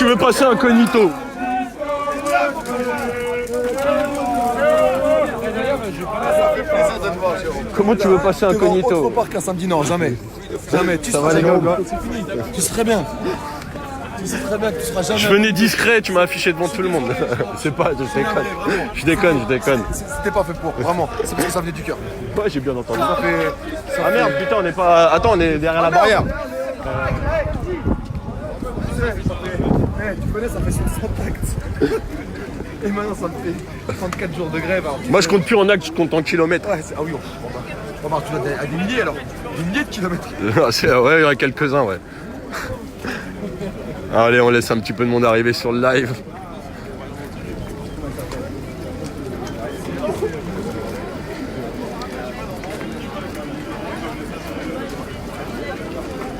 veux passer incognito? Comment tu veux passer incognito? Au parc un samedi, non, jamais. Jamais, tu seras jamais. Tu serais bien. Tu sais très bien que tu seras jamais. Je venais discret, tu m'as affiché devant tout le monde. C'est pas, je déconne. C'était pas fait pour, vraiment. C'est parce que ça venait du cœur. Ouais, j'ai bien entendu. Ah merde, putain, on est pas. Attends, on est derrière la barrière. Tu connais, ça fait 60 actes. Et maintenant, ça me fait 34 jours de grève. Alors, Moi, je compte plus en actes, je compte en kilomètres. Ouais, ah oui, on va tu dois à des milliers alors. Des milliers de kilomètres. Ouais, il y en a quelques-uns, ouais. Allez, on laisse un petit peu de monde arriver sur le live.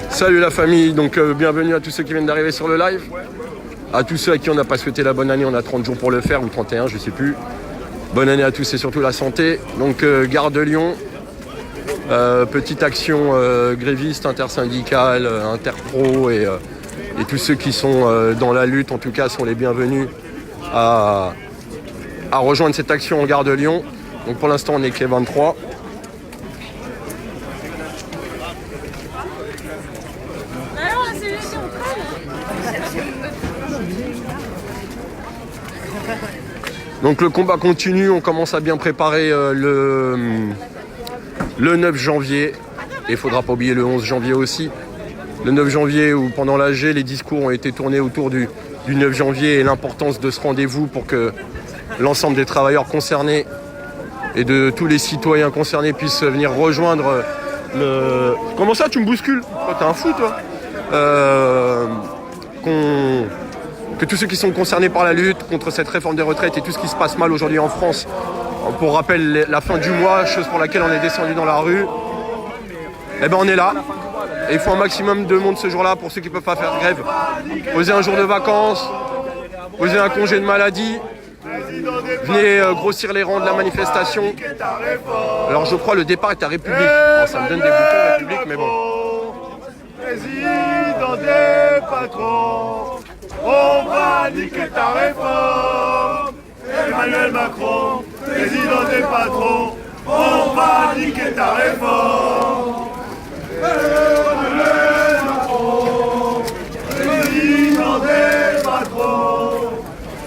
Salut la famille, donc bienvenue à tous ceux qui viennent d'arriver sur le live. À tous ceux à qui on n'a pas souhaité la bonne année, on a 30 jours pour le faire, ou 31, je sais plus. Bonne année à tous et surtout la santé. Donc Gare de Lyon, petite action gréviste, intersyndicale, interpro et tous ceux qui sont dans la lutte, en tout cas, sont les bienvenus à rejoindre cette action en Gare de Lyon. Donc pour l'instant, on est que les 23. Donc le combat continue, on commence à bien préparer le 9 janvier. Et il ne faudra pas oublier le 11 janvier aussi. Le 9 janvier où pendant l'AG, les discours ont été tournés autour du 9 janvier et l'importance de ce rendez-vous pour que l'ensemble des travailleurs concernés et de tous les citoyens concernés puissent venir rejoindre le... Comment ça, tu me bouscules? Oh, t'es un fou, toi. Que tous ceux qui sont concernés par la lutte contre cette réforme des retraites et tout ce qui se passe mal aujourd'hui en France, pour rappel, la fin du mois, chose pour laquelle on est descendu dans la rue, eh ben on est là. Et il faut un maximum de monde ce jour-là pour ceux qui ne peuvent pas faire grève. Posez un jour de vacances, posez un congé de maladie, venez grossir les rangs de la manifestation. Alors je crois le départ est à République. Alors, ça me donne des boutons République, mais bon. Président des patrons, on va niquer ta réforme. Emmanuel Macron, président des patrons, on va niquer ta réforme. Emmanuel Macron, président des patrons,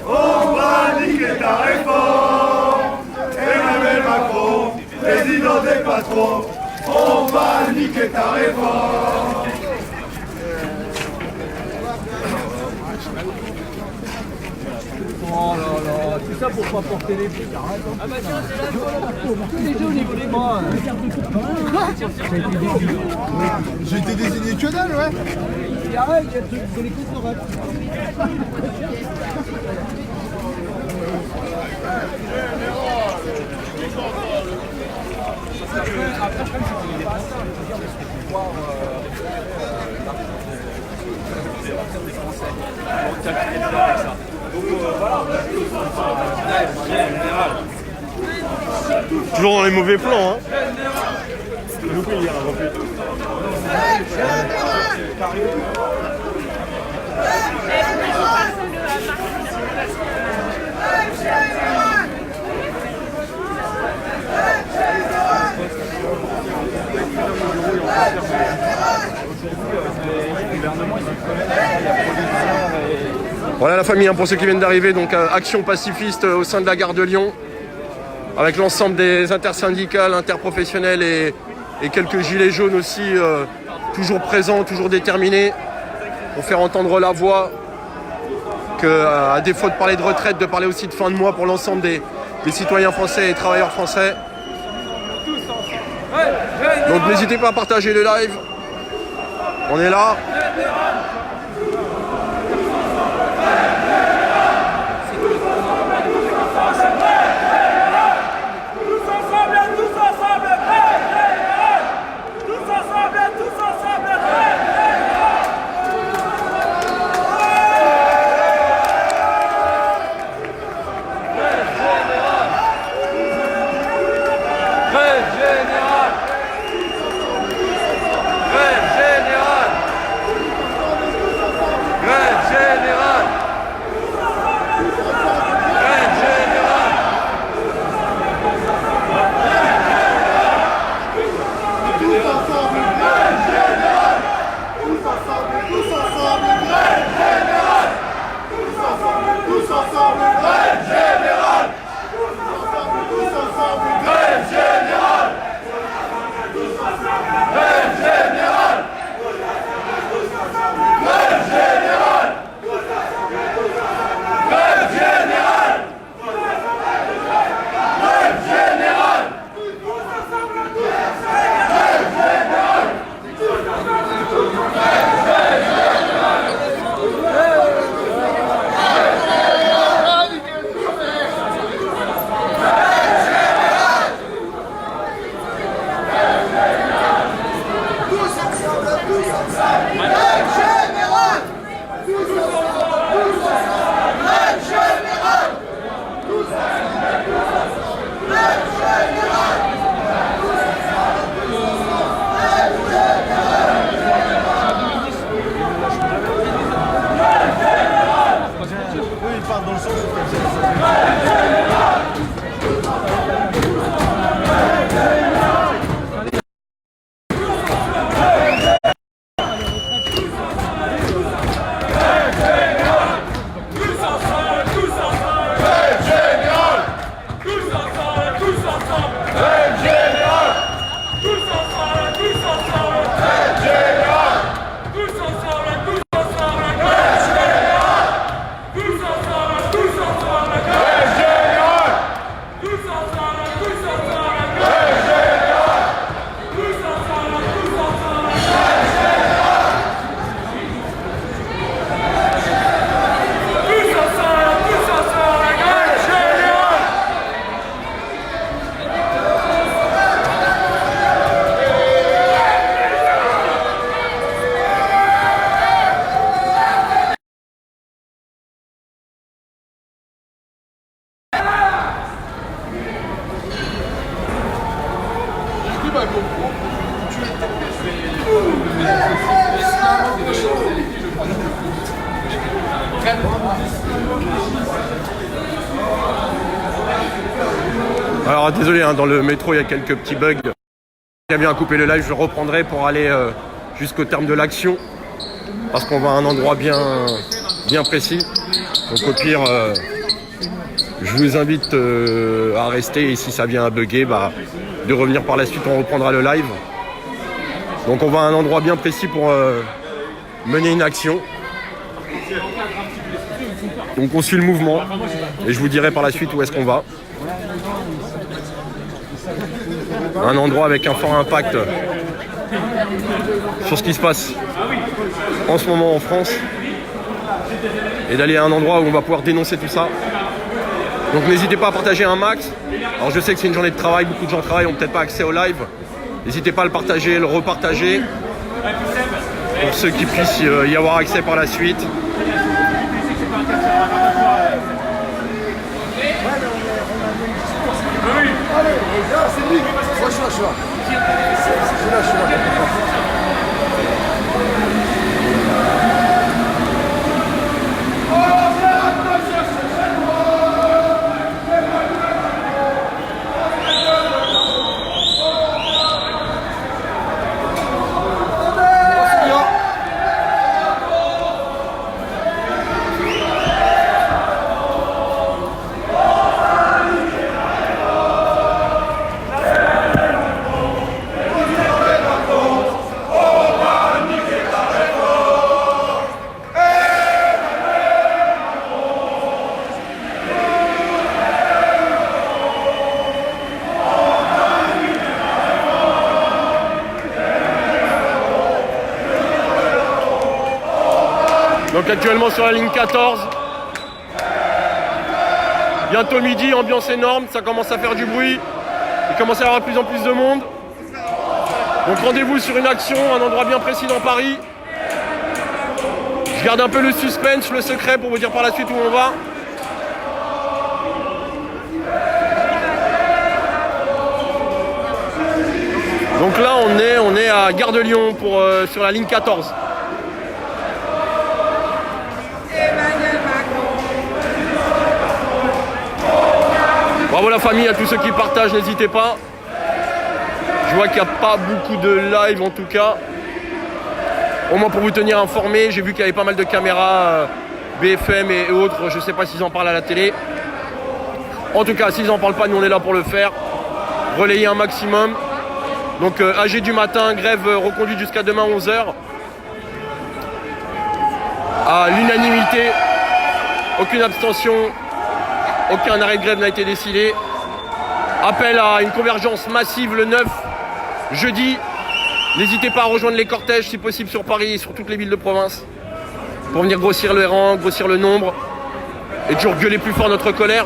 on va niquer ta réforme. Emmanuel Macron, président des patrons, on va niquer ta réforme. Oh là là, tout ça pour pas porter les pieds. Arrête. Ah bah tiens, c'est là. Tous les deux au niveau des bras. J'ai été désigné que dalle, ouais. Et arrête, il y a des trucs, c'est les coups de rap. Après, je pense qu'il n'est pas à ça. Je veux dire, parce que tu vois, Toujours dans les mauvais plans, hein. Voilà la famille, hein, pour ceux qui viennent d'arriver, donc action pacifiste au sein de la Gare de Lyon, avec l'ensemble des intersyndicales, interprofessionnels et quelques gilets jaunes aussi, toujours présents, toujours déterminés, pour faire entendre la voix, à défaut de parler de retraite, de parler aussi de fin de mois pour l'ensemble des citoyens français et travailleurs français. Donc n'hésitez pas à partager le live, on est là. Alors désolé, hein, dans le métro il y a quelques petits bugs. J'ai bien coupé le live, je le reprendrai pour aller jusqu'au terme de l'action. Parce qu'on va à un endroit bien précis. Donc au pire, je vous invite à rester et si ça vient à bugger, bah, de revenir par la suite, on reprendra le live. Donc on va à un endroit bien précis pour mener une action. Donc on suit le mouvement et je vous dirai par la suite où est-ce qu'on va. Un endroit avec un fort impact sur ce qui se passe en ce moment en France et d'aller à un endroit où on va pouvoir dénoncer tout ça. Donc n'hésitez pas à partager un max. Alors je sais que c'est une journée de travail, beaucoup de gens travaillent, n'ont peut-être pas accès au live. N'hésitez pas à le partager, le repartager pour ceux qui puissent y avoir accès par la suite. C'est lui. Moi, je suis là. Je suis là. Donc actuellement sur la ligne 14. Bientôt midi, ambiance énorme, ça commence à faire du bruit. Il commence à y avoir de plus en plus de monde. Donc rendez-vous sur une action, un endroit bien précis dans Paris. Je garde un peu le suspense, le secret pour vous dire par la suite où on va. Donc là on est à Gare de Lyon pour, sur la ligne 14. Bravo la famille, à tous ceux qui partagent, n'hésitez pas. Je vois qu'il n'y a pas beaucoup de live en tout cas. Au moins pour vous tenir informé, j'ai vu qu'il y avait pas mal de caméras BFM et autres. Je ne sais pas s'ils en parlent à la télé. En tout cas, s'ils n'en parlent pas, nous on est là pour le faire. Relayer un maximum. Donc AG du matin, grève reconduite jusqu'à demain 11h. À l'unanimité, aucune abstention. Aucun arrêt de grève n'a été décidé. Appel à une convergence massive le 9, jeudi. N'hésitez pas à rejoindre les cortèges, si possible, sur Paris et sur toutes les villes de province. Pour venir grossir le rang, grossir le nombre. Et toujours gueuler plus fort notre colère.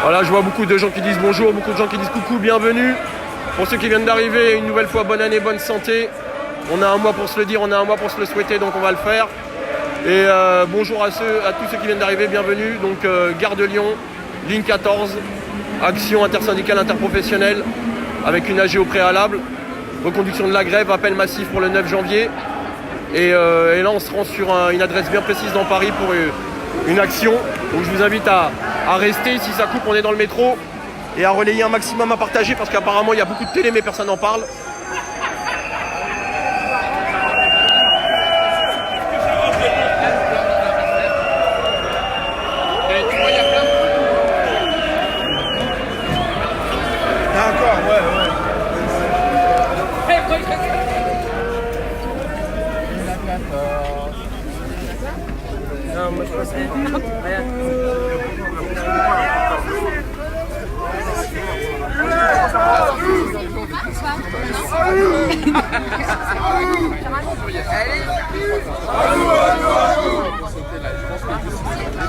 Voilà, je vois beaucoup de gens qui disent bonjour, beaucoup de gens qui disent coucou, bienvenue. Pour ceux qui viennent d'arriver, une nouvelle fois, bonne année, bonne santé. On a un mois pour se le dire, on a un mois pour se le souhaiter, donc on va le faire. Et bonjour à tous ceux qui viennent d'arriver, bienvenue. Donc Gare de Lyon, ligne 14, action intersyndicale interprofessionnelle avec une AG au préalable. Reconduction de la grève, appel massif pour le 9 janvier. Et là, on se rend sur une adresse bien précise dans Paris pour une action. Donc je vous invite à rester, si ça coupe on est dans le métro, et à relayer un maximum, à partager parce qu'apparemment il y a beaucoup de télé mais personne n'en parle. D'accord, ouais. Non, moi je pensais. Rien.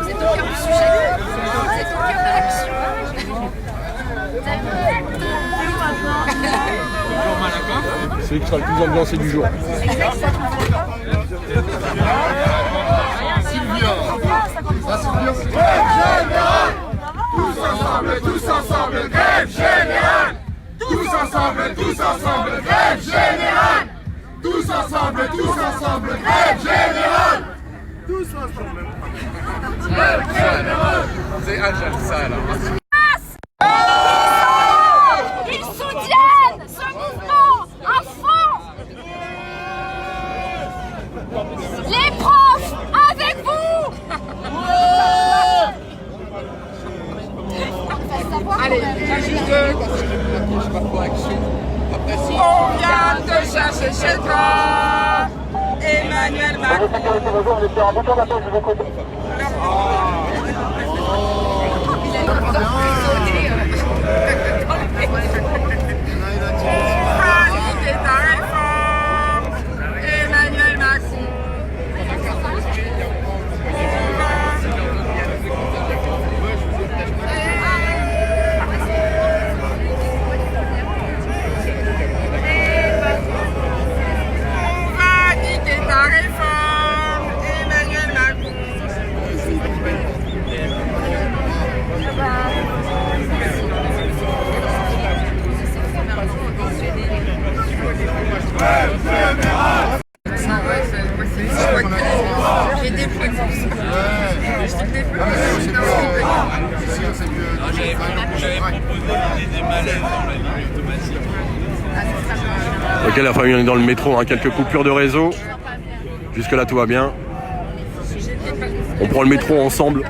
C'est au cœur du sujet. C'est au cœur de l'action. Celui qui sera le plus ambiancé du jour. Tous ensemble, grève générale! Tous ensemble, grève générale! Tous ensemble, grève générale! Tous ensemble! Grève générale! C'est Angel, ça là. Ils soutiennent ce mouvement à fond. Les profs, avec vous. Allez, On vient te chercher chez toi, Emmanuel Macron. Valider ta réforme, Emmanuel Macron. Valider ta réforme, Emmanuel Macron. J'ai des points de plus. Ok, la famille, on est dans le métro, hein, quelques coupures de réseau. Jusque là tout va bien. On prend le métro ensemble.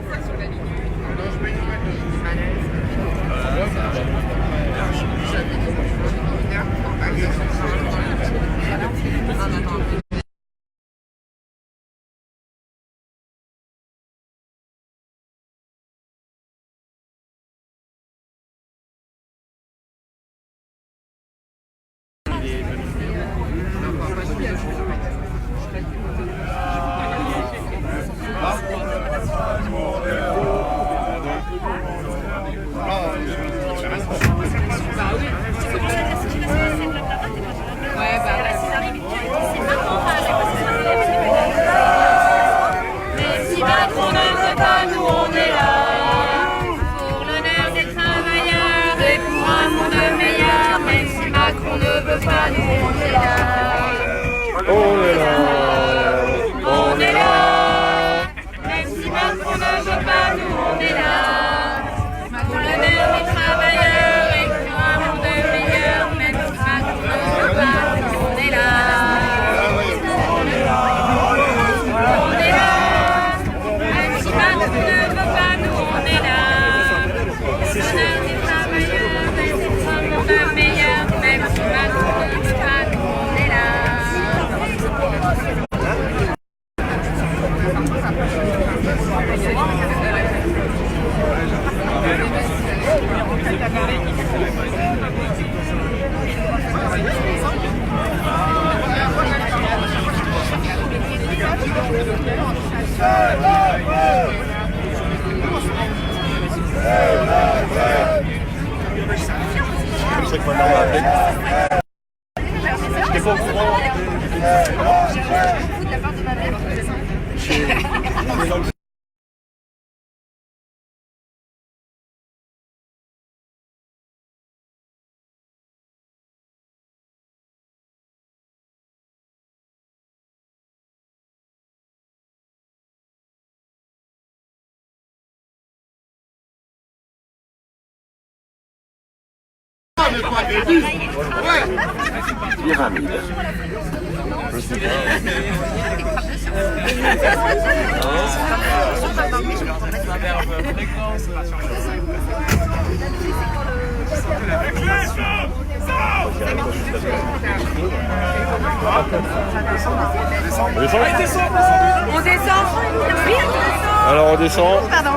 Si Macron ne veut pas, nous on est là. Pour l'honneur des travailleurs et pour un monde meilleur. Même si Macron ne veut pas, nous on est là. On est là. On est là. Même si Macron ne veut pas, nous on est là. Pour l'honneur des travailleurs et pour un monde meilleur. Même si Macron ne veut pas, nous on est là. On est là. Même si Macron ne veut pas, nous on est là. Pour l'honneur des travailleurs et pour un monde meilleur. Même si Macron ne veut pas, nous on est là. On descend. Oui, on descend. Alors on descend. Pardon.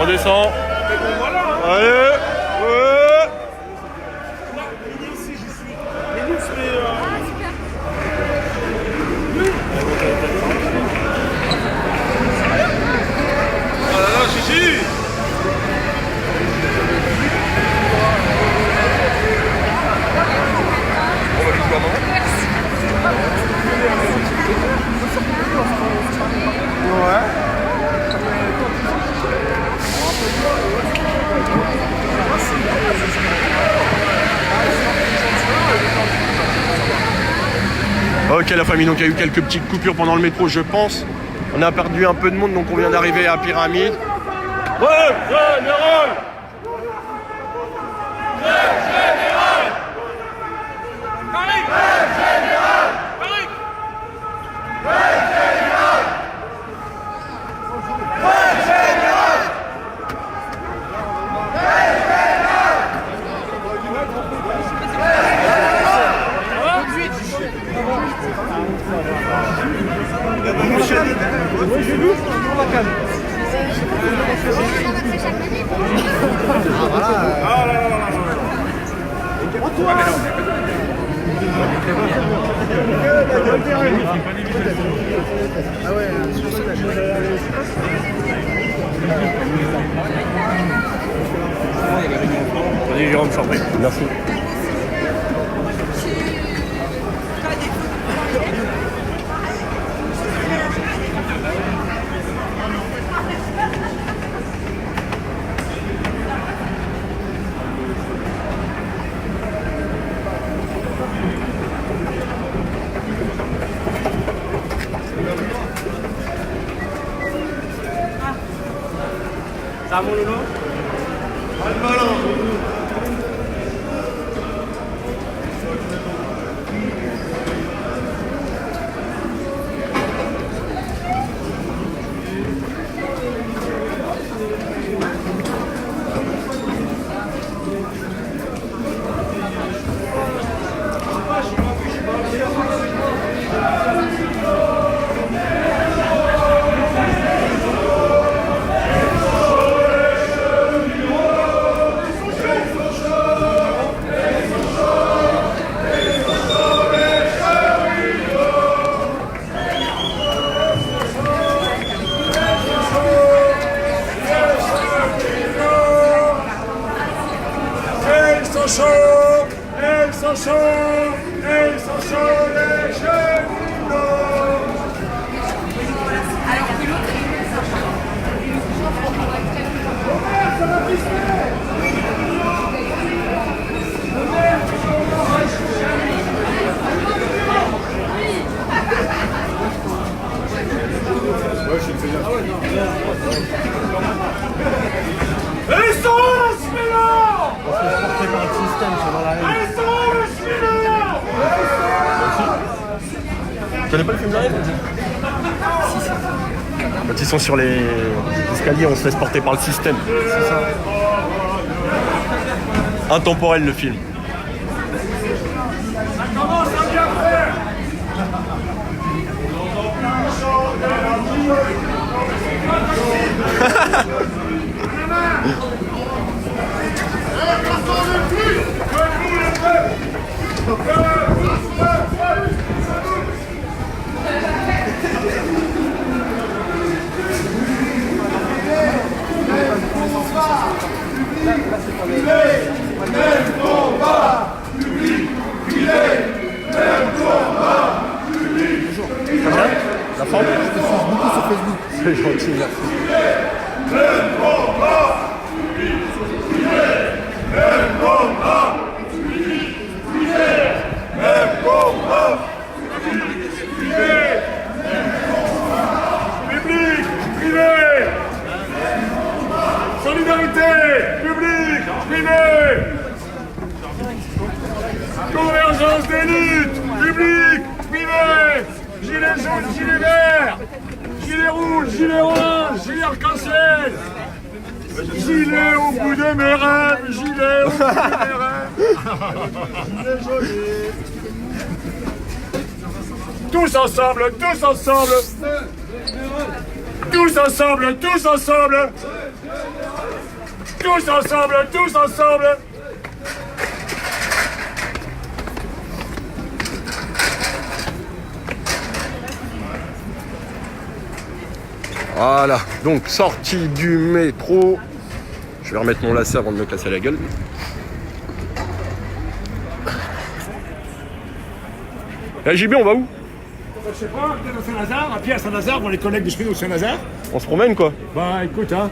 On descend. Allez. Ouais. Ah là là, Gigi. Ok la famille, donc il y a eu quelques petites coupures pendant le métro je pense. On a perdu un peu de monde donc on vient d'arriver à Pyramide. Ouais, général. Vas-y Jérôme, je t'en prie. Merci. Tu connais pas le film live? Quand ils sont sur les escaliers, on se laisse porter par le système. C'est ça. Intemporel le film. Ça commence à bien faire. La forme? Je te suis beaucoup sur Facebook. C'est gentil, merci. Public, privé. Solidarité, public, privé. Convergence des luttes, public, privé. Gilets jaunes, gilets verts, gilets rouges, gilets orange, gilets arc-en-ciel. Gilet au bout de mes rêves, gilet au bout de mes rêves. Gilet joli. Tous ensemble, tous ensemble. Tous ensemble, tous ensemble. Tous ensemble, tous ensemble. Voilà, donc sortie du métro. Je vais remettre mon lacet avant de me casser la gueule. Eh JB, on va où? Je sais pas, peut-être au Saint-Lazare, à pied à Saint-Lazare, dans les collègues de chemin au Saint-Lazare. On se promène quoi? Bah écoute, hein,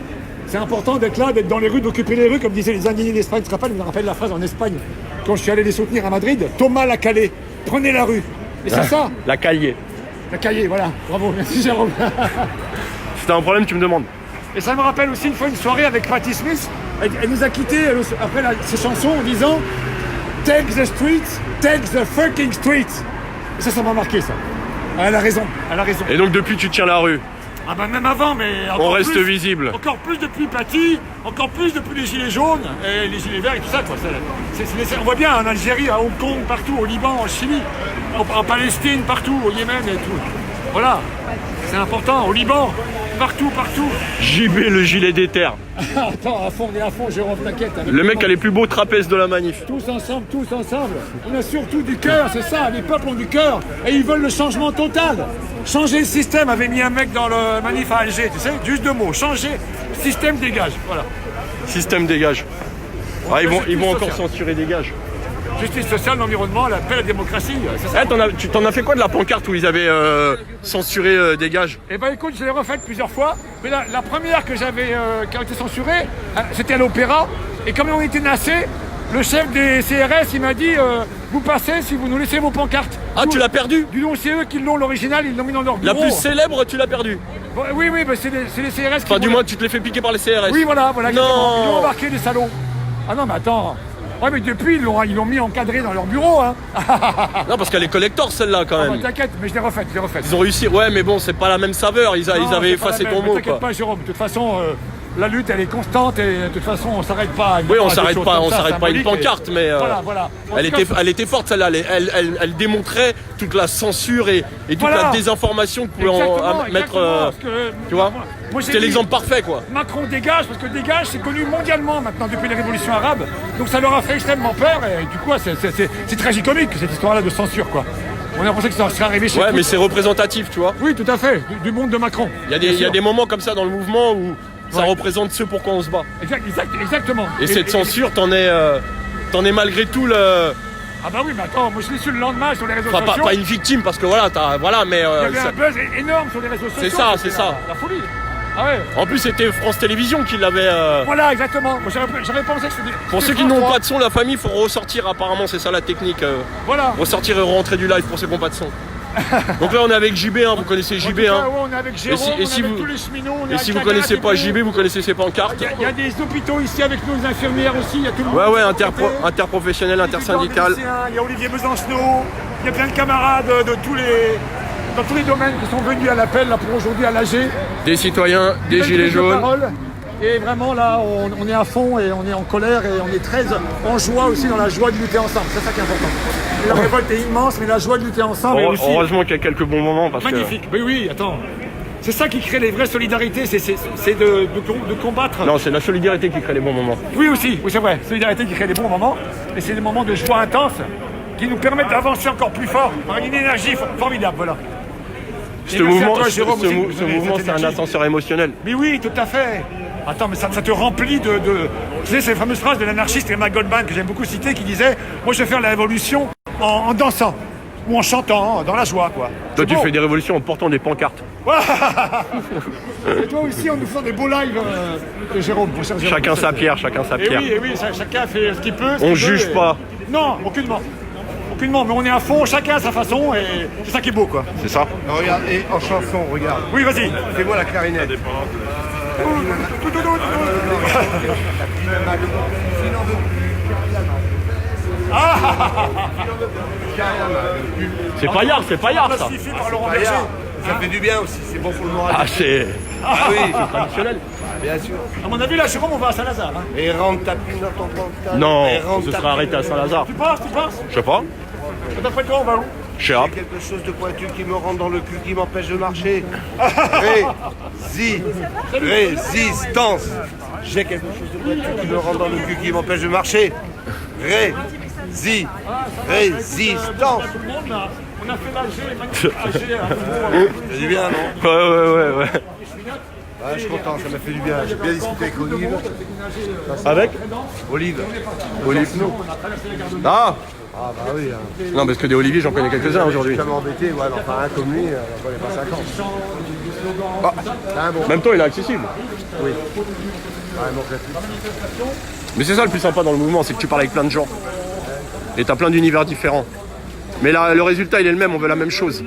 c'est important d'être là, d'être dans les rues, d'occuper les rues, comme disaient les indignés d'Espagne. Tu te rappelles, je me rappelle la phrase en Espagne, quand je suis allé les soutenir à Madrid, Thomas l'a calé, prenez la rue. Et c'est ça, La cahier. la cahier, voilà, bravo, merci Jérôme. Si t'as un problème, tu me demandes. Et ça me rappelle aussi une fois une soirée avec Patti Smith, elle nous a quittés après ses chansons en disant « Take the streets, take the fucking streets ». Et ça m'a marqué ça. Elle a raison, elle a raison. Et donc depuis, tu tiens la rue. Ah bah même avant, mais On encore reste plus, visible. Encore plus depuis Patti, encore plus depuis les gilets jaunes et les gilets verts et tout ça quoi. On voit bien en Algérie, à Hong Kong, partout, au Liban, en Chili, en Palestine, partout, au Yémen et tout. Voilà, c'est important, au Liban, partout, partout. JB, le gilet des terres. Attends, à fond, Jérôme, t'inquiète. Le mec a les plus beaux trapèzes de la manif. Tous ensemble, on a surtout du cœur, c'est ça, les peuples ont du cœur et ils veulent le changement total. Changer le système, avait mis un mec dans le manif à Alger, tu sais, juste 2 mots, changer, système dégage, voilà. Système dégage. Ah, ils vont Justice encore sociale. censurer dégage. Justice sociale, l'environnement, la paix, la démocratie, c'est ça. Eh, tu t'en as fait quoi de la pancarte où ils avaient censuré dégage? Eh ben écoute, je l'ai refaite plusieurs fois, mais la première que j'avais, qui a été censurée, c'était à l'Opéra, et comme on était nassés, le chef des CRS, il m'a dit vous passez si vous nous laissez vos pancartes. Ah, tu l'as perdu? Du nom, c'est eux qui l'ont, l'original, ils l'ont mis dans leur bureau. La plus célèbre, tu l'as perdu. Bon, oui, bah, c'est les CRS qui Enfin, du vont- moins, tu te l'es fait piquer par les CRS. Oui, voilà, Non. exactement. Ils l'ont embarqué, les salauds. Ah non, mais attends. Ouais, mais depuis, ils l'ont mis encadré dans leur bureau, hein. Non, parce qu'elle est collector, celle-là, quand Ah, bah, même. t'inquiète, mais je l'ai refaite. Ils ont réussi. Ouais, mais bon, c'est pas la même saveur. Ils Non, avaient c'est pas effacé la ton même, mais mot, t'inquiète quoi. pas, Jérôme. De toute façon, la lutte, elle est constante et de toute façon, on s'arrête pas. Oui, on à des s'arrête choses pas, comme on ça, s'arrête pas à une symboliques, pancarte, mais Voilà. En tout cas, elle était forte, celle-là. Elle démontrait toute la censure et toute Voilà. la désinformation que pouvait Exactement, mettre. parce que, Tu vois, moi, j'ai c'était dit, l'exemple parfait, quoi. Macron dégage, parce que dégage, c'est connu mondialement maintenant depuis les révolutions arabes. Donc ça leur a fait extrêmement peur et du coup, c'est tragicomique cette histoire-là de censure, quoi. On a pensé que ça serait arrivé chez Ouais, tous. mais c'est représentatif, tu vois. Oui, tout à fait, du monde de Macron. Il y a des moments comme ça dans le mouvement où ça Ouais. représente ce pour quoi on se bat. Exactement. Et cette censure, t'en es malgré tout le. Ah bah oui, mais attends, moi je l'ai su le lendemain sur les réseaux Enfin, sociaux. pas une victime parce que voilà, mais Il y avait ça- un buzz énorme sur les réseaux sociaux. C'est ça, c'était c'est ça. La folie. Ah ouais. en plus c'était France Télévisions qui l'avait. Voilà, exactement. Moi j'aurais pensé que c'était. Pour ceux qui n'ont pas de son, la famille, faut ressortir. Apparemment, c'est ça la technique. Voilà. Ressortir et rentrer du live pour ceux qui n'ont pas de son. Donc là, on est avec JB, hein, vous connaissez En tout JB. cas, Hein. ouais, on est avec Jérôme, et on est si avec vous- tous les cheminots. on est Et avec si vous Kaga, connaissez c'est pas tout. JB, vous connaissez ses pancartes. Il y a des hôpitaux ici avec nous, des infirmières aussi, il y a tout le monde. Ouais, Côté. interprofessionnel, intersyndical. Il y a Olivier Besancenot, il y a plein de camarades dans tous les domaines qui sont venus à l'appel là, pour aujourd'hui à l'AG. Des citoyens, des Belle gilets prise de jaunes. parole. Et vraiment là, on est à fond et on est en colère et on est très en joie aussi dans la joie de lutter ensemble. C'est ça qui est important. Et la révolte est immense, mais la joie de lutter ensemble est aussi Heureusement qu'il y a quelques bons moments parce magnifique. Oui, attends. C'est ça qui crée les vraies solidarités, c'est de combattre. que. Non, c'est la solidarité qui crée les bons moments. Oui aussi, oui c'est vrai. Solidarité qui crée des bons moments. Et c'est des moments de joie intense qui nous permettent d'avancer encore plus fort. Par une énergie formidable, voilà. Ce Et merci à mouvement, toi, Jérôme, aussi, de nous ce donner mouvement, cette c'est un énergie. ascenseur émotionnel. Mais oui, tout à fait. Attends, mais ça te remplit de... Tu sais, ces fameuses phrases de l'anarchiste Emma Goldman que j'aime beaucoup citer qui disait « Moi, je vais faire la révolution en dansant ou en chantant, dans la joie, quoi. » Toi, tu C'est beau. fais des révolutions en portant des pancartes. Et toi aussi, en nous faisant des beaux lives, Jérôme. Mon cher Jérôme. Chacun sa pierre, chacun sa pierre. Et oui, chacun fait ce qu'il peut. On juge pas. Non, aucunement. Aucunement, mais on est à fond, chacun à sa façon, et c'est ça qui est beau, quoi. C'est ça. Regarde, et en chanson, regarde. Oui, vas-y. Fais-moi la clarinette. C'est paillard, c'est paillard ça. Classifié par Laurent Berger. Ça fait du bien aussi, c'est bon pour le moral. Ah, c'est Ah oui, traditionnel. bien sûr. À mon avis, là, Jérôme, on va à Saint-Lazare. Hein. Et rentre ta pine dans ton pantalon. Non, Et rentre ce ta sera arrêté à pine. Saint-Lazare. Tu penses Je sais pas. D'après toi, on va où J'ai quelque chose de pointu qui me rentre dans le cul, qui m'empêche de marcher. Résistance. J'ai quelque chose de pointu qui me rentre dans le cul, qui m'empêche de marcher. Résistance. On a fait l'AG, C'est du bien, non? Ouais. Ouais, je suis content, ça m'a fait du bien. J'ai bien discuté avec Olive. Avec Olive. Ah Ah bah oui. Hein. Non, parce que des Olivier, j'en connais quelques-uns aujourd'hui. Je suis jamais embêté, ouais, mais enfin un comme lui, j'en connais pas 50. C'est un bon. En même temps, il est accessible. Oui. Ouais, mon classique. Mais c'est ça le plus sympa dans le mouvement, c'est que tu parles avec plein de gens. Et t'as plein d'univers différents. Mais là, le résultat, il est le même, on veut la même chose.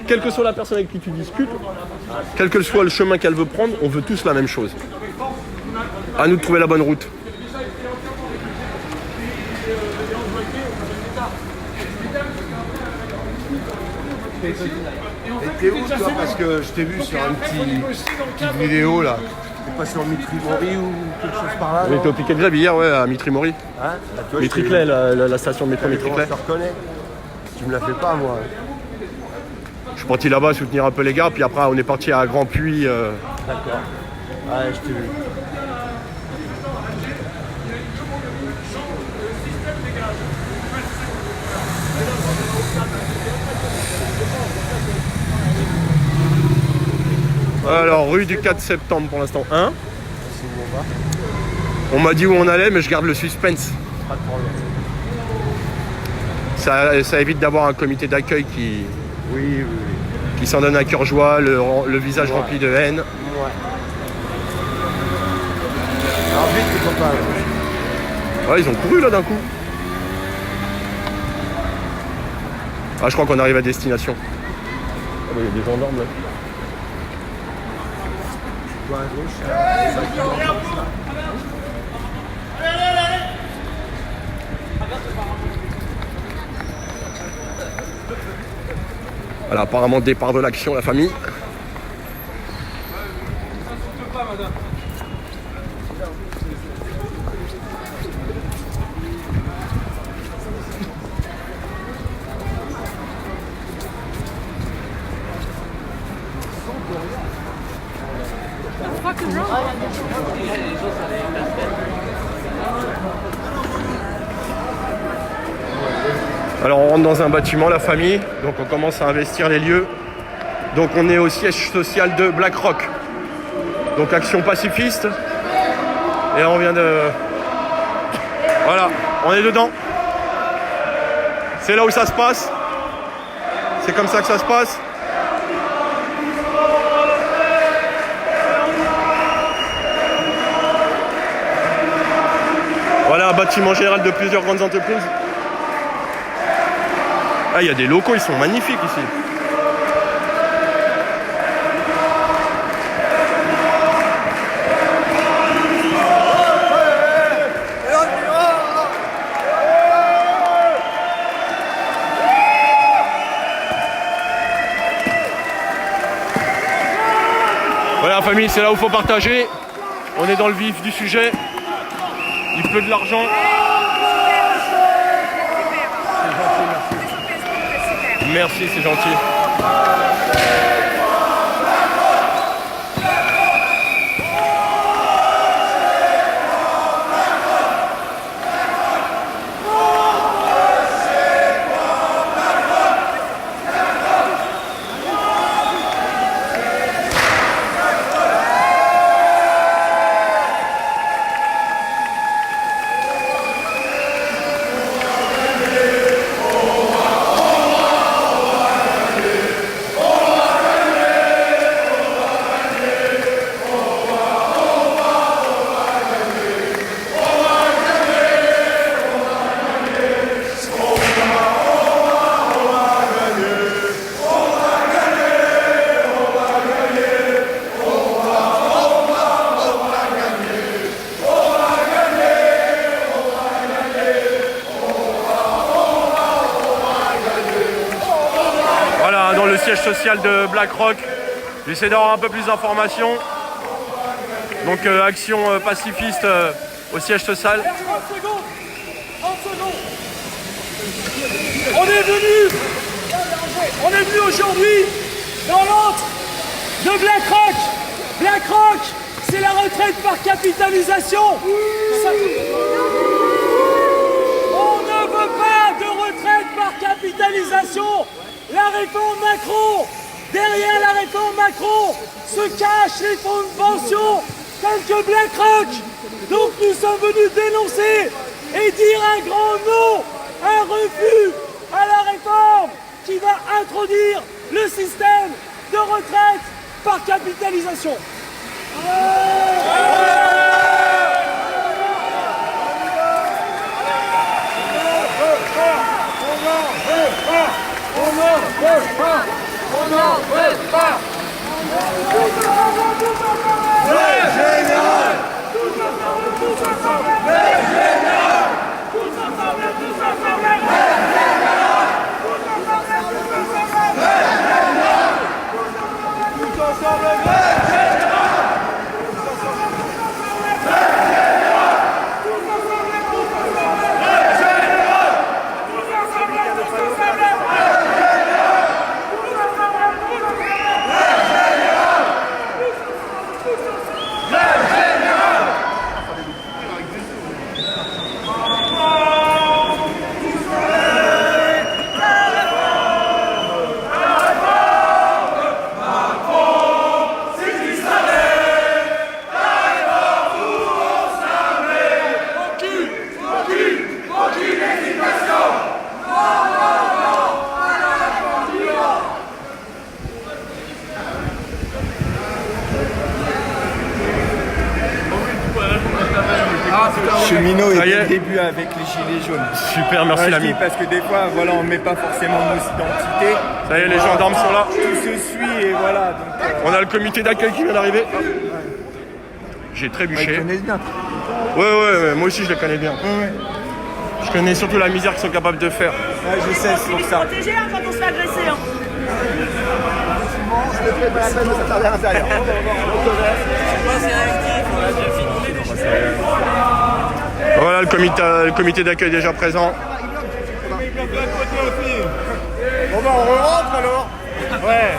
Quelle que soit la personne avec qui tu discutes, quel que soit le chemin qu'elle veut prendre, on veut tous la même chose. À nous de trouver la bonne route. Et t'es où toi? Parce que je t'ai vu sur une petite vidéo là. T'es pas sur Mitry-Mory ou quelque chose par là? On était au piquet de grève hier, ouais, à Mitry-Mory. Hein? Bah, toi, Mitriclet, la station de métro Mitriclet. Je te reconnais. Tu me la fais pas moi. Je suis parti là-bas soutenir un peu les gars, puis après on est parti à Grand Puy. D'accord. Ouais, je t'ai vu. Alors, rue du 4 septembre pour l'instant 1. On m'a dit où on allait, mais je garde le suspense. Pas de problème. Ça évite d'avoir un comité d'accueil qui Oui. s'en donne à cœur joie, le visage rempli de haine. Ouais. Alors vite les copains. Ouais, ils ont couru là d'un coup. Ah, je crois qu'on arrive à destination. Ah, bah, il y a des gendarmes là. Toi à gauche. Voilà, apparemment départ de l'action, la famille. Alors on rentre dans un bâtiment, la famille, donc on commence à investir les lieux. Donc on est au siège social de BlackRock. Donc action pacifiste. Et on vient de... Voilà, on est dedans. C'est là où ça se passe. C'est comme ça que ça se passe. Voilà, un bâtiment général de plusieurs grandes entreprises. Ah, il y a des locaux, ils sont magnifiques ici. Voilà, famille, c'est là où il faut partager. On est dans le vif du sujet. Il pleut de l'argent. Merci, c'est gentil. Dans le siège social de BlackRock. J'essaie d'avoir un peu plus d'informations. Donc action pacifiste au siège social. 30 secondes. 30 secondes. On est venu On est venu aujourd'hui dans l'antre de BlackRock. BlackRock, c'est la retraite par capitalisation. On ne veut pas de retraite par capitalisation. La réforme Macron, derrière la réforme Macron, se cachent les fonds de pension tels que BlackRock. Donc nous sommes venus dénoncer et dire un grand non, un refus à la réforme qui va introduire le système de retraite par capitalisation. Cheminot est dès le début avec les gilets jaunes. Super, merci l'ami. Parce que des fois, voilà, on ne met pas forcément nos identités. Ça y est, les gendarmes sont là. Tout se suit et voilà. Donc, on a le comité d'accueil qui vient d'arriver. J'ai trébuché. Ils connaissent bien. Ouais, moi aussi je les connais bien. Ouais. Je connais surtout la misère qu'ils sont capables de faire. Ouais, je sais, c'est pour ça. Protégé quand on se fait agresser. Je ne fais pas la peine de s'attarder à l'intérieur. Voilà le comité d'accueil déjà présent. Bon bah on rentre alors. Ouais.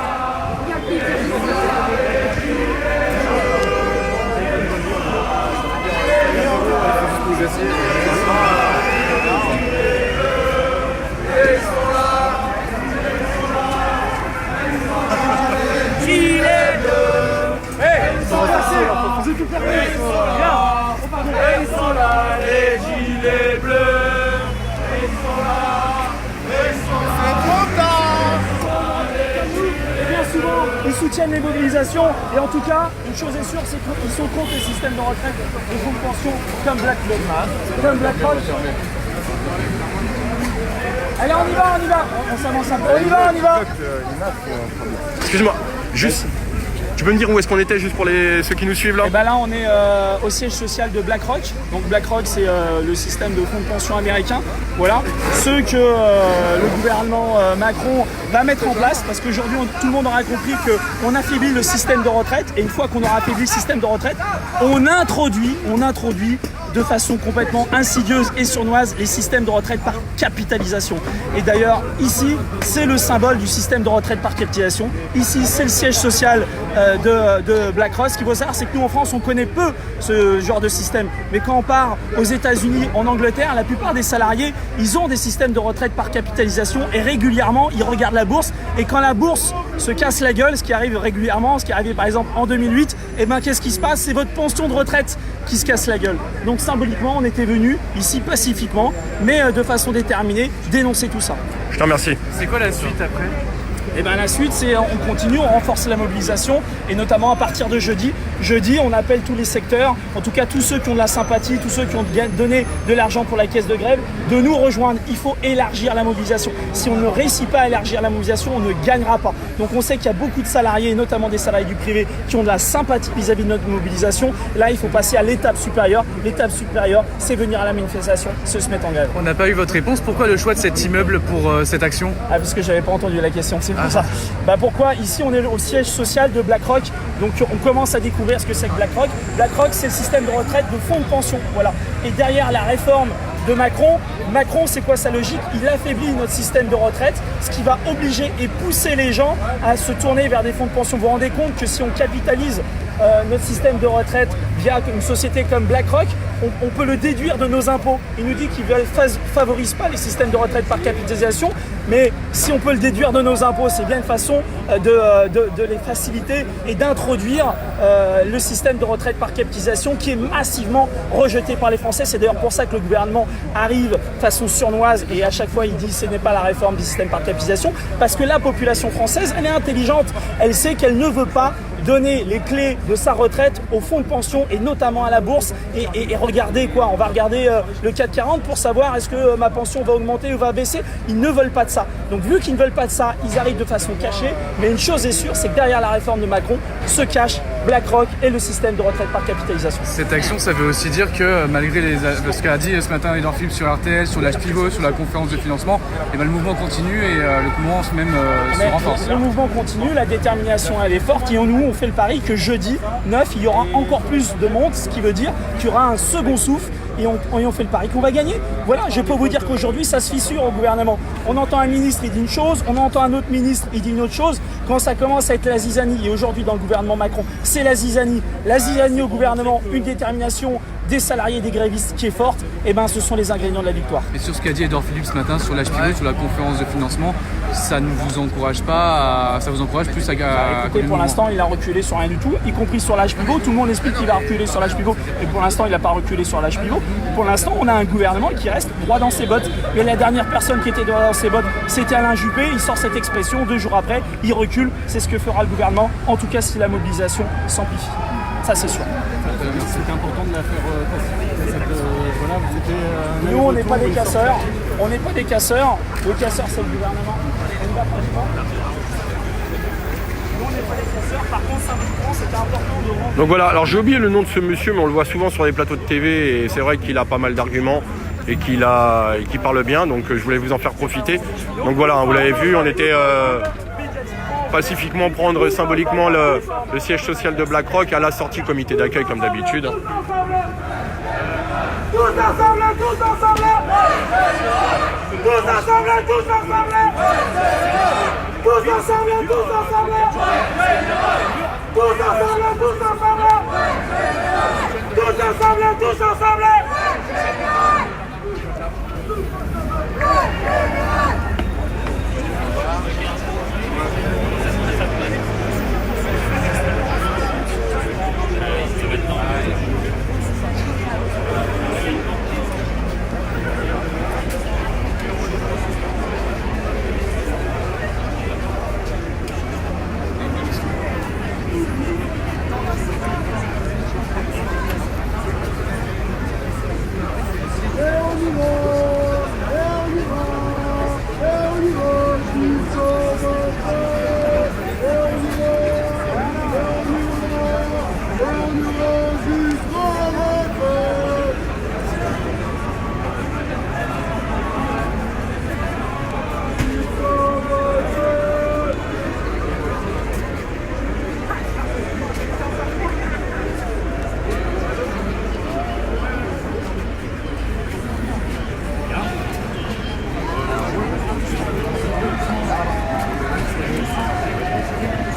Ils sont là, les gilets bleus. Ils sont là, ils sont là. Et bien souvent, ils soutiennent les mobilisations. Et en tout cas, une chose est sûre, c'est qu'ils sont contre les systèmes de retraite, les fonds de pension comme BlackRock. Allez, on y va. On s'avance un peu. On y va. Excuse-moi, juste. Tu peux me dire où est-ce qu'on était juste pour ceux qui nous suivent là? Et ben là on est au siège social de BlackRock. Donc BlackRock c'est le système de fonds de pension américain. Voilà. Ceux que le gouvernement Macron va mettre en place parce qu'aujourd'hui tout le monde aura compris qu'on affaiblit le système de retraite et une fois qu'on aura affaibli le système de retraite, on introduit de façon complètement insidieuse et sournoise les systèmes de retraite par capitalisation. Et d'ailleurs, ici, c'est le symbole du système de retraite par capitalisation. Ici, c'est le siège social de BlackRock. Ce qu'il faut savoir, c'est que nous, en France, on connaît peu ce genre de système. Mais quand on part aux États-Unis, en Angleterre, la plupart des salariés, ils ont des systèmes de retraite par capitalisation et régulièrement, ils regardent la bourse. Et quand la bourse se casse la gueule, ce qui arrive régulièrement, ce qui est arrivé par exemple en 2008, et ben qu'est-ce qui se passe? C'est votre pension de retraite qui se casse la gueule. Donc symboliquement, on était venu ici pacifiquement, mais de façon déterminée, dénoncer tout ça. Je te remercie. C'est quoi la suite après? Et bien la suite, c'est on continue, on renforce la mobilisation et notamment à partir de jeudi. Jeudi, on appelle tous les secteurs, en tout cas tous ceux qui ont de la sympathie, tous ceux qui ont donné de l'argent pour la caisse de grève, de nous rejoindre. Il faut élargir la mobilisation. Si on ne réussit pas à élargir la mobilisation, on ne gagnera pas. Donc on sait qu'il y a beaucoup de salariés, notamment des salariés du privé, qui ont de la sympathie vis-à-vis de notre mobilisation. Là, il faut passer à l'étape supérieure. L'étape supérieure, c'est venir à la manifestation, se mettre en grève. On n'a pas eu votre réponse. Pourquoi le choix de cet immeuble pour cette action? Ah, parce que j'avais pas entendu la question, c'est pour ça. Bah pourquoi? Ici, on est au siège social de BlackRock, donc on commence à découvrir ce que c'est que BlackRock. BlackRock, c'est le système de retraite de fonds de pension, voilà. Et derrière la réforme de Macron. Macron, c'est quoi sa logique? Il affaiblit notre système de retraite, ce qui va obliger et pousser les gens à se tourner vers des fonds de pension. Vous vous rendez compte que si on capitalise notre système de retraite via une société comme BlackRock, on peut le déduire de nos impôts. Il nous dit qu'il ne favorise pas les systèmes de retraite par capitalisation, mais si on peut le déduire de nos impôts, c'est bien une façon de les faciliter et d'introduire le système de retraite par capitalisation qui est massivement rejeté par les Français. C'est d'ailleurs pour ça que le gouvernement arrive de façon sournoise et à chaque fois il dit que ce n'est pas la réforme du système par capitalisation, parce que la population française, elle est intelligente, elle sait qu'elle ne veut pas donner les clés de sa retraite aux fonds de pension et notamment à la bourse et regarder quoi, on va regarder le CAC 40 pour savoir est-ce que ma pension va augmenter ou va baisser. Ils ne veulent pas de ça. Donc vu qu'ils ne veulent pas de ça, ils arrivent de façon cachée, mais une chose est sûre, c'est que derrière la réforme de Macron se cache BlackRock et le système de retraite par capitalisation. Cette action, ça veut aussi dire que malgré ce qu'a dit ce matin Édouard Philippe sur RTL, sur l'âge pivot, sur la conférence de financement, et le mouvement continue et le mouvement même se renforce. Le mouvement continue, la détermination elle est forte et nous on fait le pari que jeudi 9 il y aura encore plus de monde, ce qui veut dire qu'il y aura un second souffle et on fait le pari qu'on va gagner. Voilà, je peux vous dire qu'aujourd'hui ça se fissure au gouvernement. On entend un ministre, il dit une chose, on entend un autre ministre, il dit une autre chose. Quand ça commence à être la zizanie, et aujourd'hui dans le gouvernement Macron, c'est la zizanie au gouvernement, une détermination des salariés, des grévistes qui est forte, et ben ce sont les ingrédients de la victoire. Et sur ce qu'a dit Édouard Philippe ce matin sur l'âge pivot, sur la conférence de financement, ça ne vous encourage pas, ça vous encourage plus à écoutez, pour l'instant, il a reculé sur rien du tout, y compris sur l'âge pivot. Tout le monde explique qu'il va reculer sur l'âge pivot, et pour l'instant, il n'a pas reculé sur l'âge pivot. Pour l'instant, on a un gouvernement qui reste droit dans ses bottes. Et la dernière personne qui était droit dans ses bottes, c'était Alain Juppé. Il sort cette expression, 2 jours après, il recule. C'est ce que fera le gouvernement, en tout cas si la mobilisation s'amplifie. Ça, c'est sûr. C'était important de la faire pacifier. Nous, on n'est pas des casseurs. On n'est pas des casseurs. Le casseur, c'est le gouvernement. On y va, président. Nous, on n'est pas des casseurs. Par contre, symboliquement, c'était important de rendre... Donc voilà, alors j'ai oublié le nom de ce monsieur, mais on le voit souvent sur les plateaux de TV et c'est vrai qu'il a pas mal d'arguments et qu'il parle bien, donc je voulais vous en faire profiter. Donc voilà, vous l'avez vu, on était pacifiquement prendre symboliquement le siège social de BlackRock à la sortie comité d'accueil comme d'habitude. Tous ensemble, tous ensemble! Tous ensemble, tous ensemble! Tous ensemble, tous ensemble! Tous ensemble, tous ensemble! Tous ensemble, tous ensemble!